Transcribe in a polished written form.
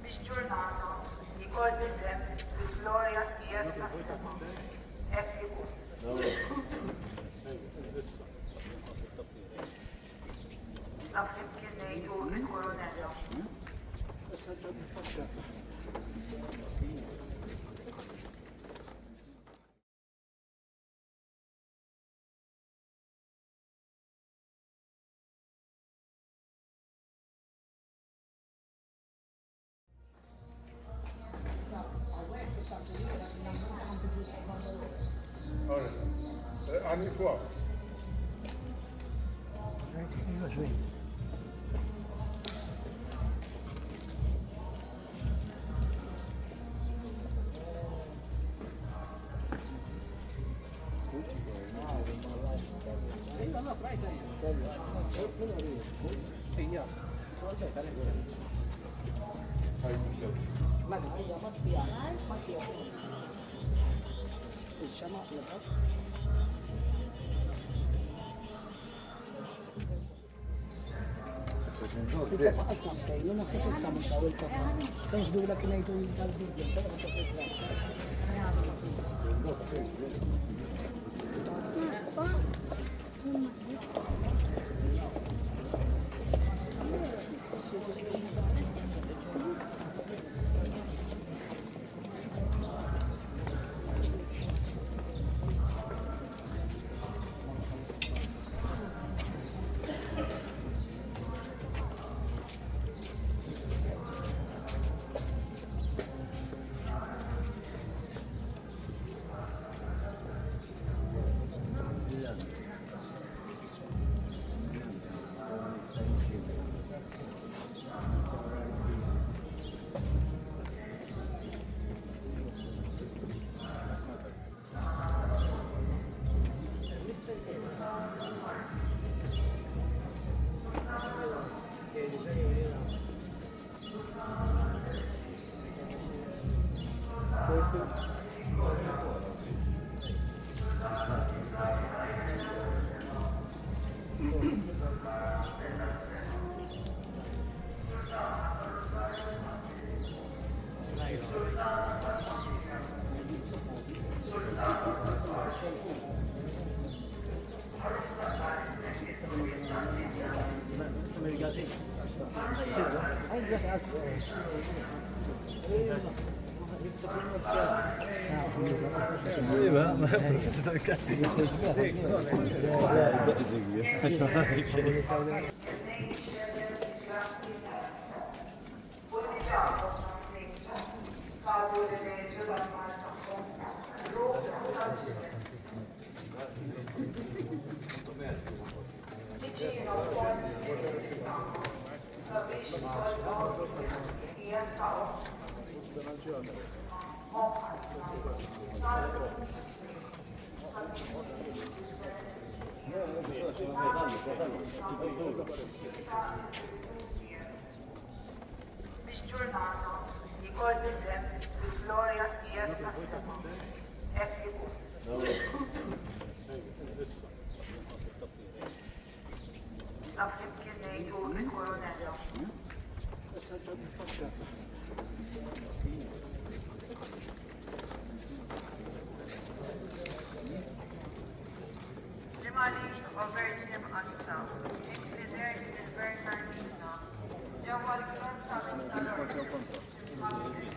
Misġurnata li kważi sem il-Gloria tiegħek tas-sema. Hekk ikun. Dak li kien ngħidu l-Koronella. Anni fuq. Il-papa asna fejn, naħseb issa mhux hawn il-papa. Se nħdulek ngħidu tal-video. Misġurnata li kważi sem il-Gloria tiegħek tas-sema. Hekk ikun. Dak li kien ngħidu l-Koronella. Limali Virgin Ansa. It's dessert is very nice now. Ġewwa l-front tal-Limali.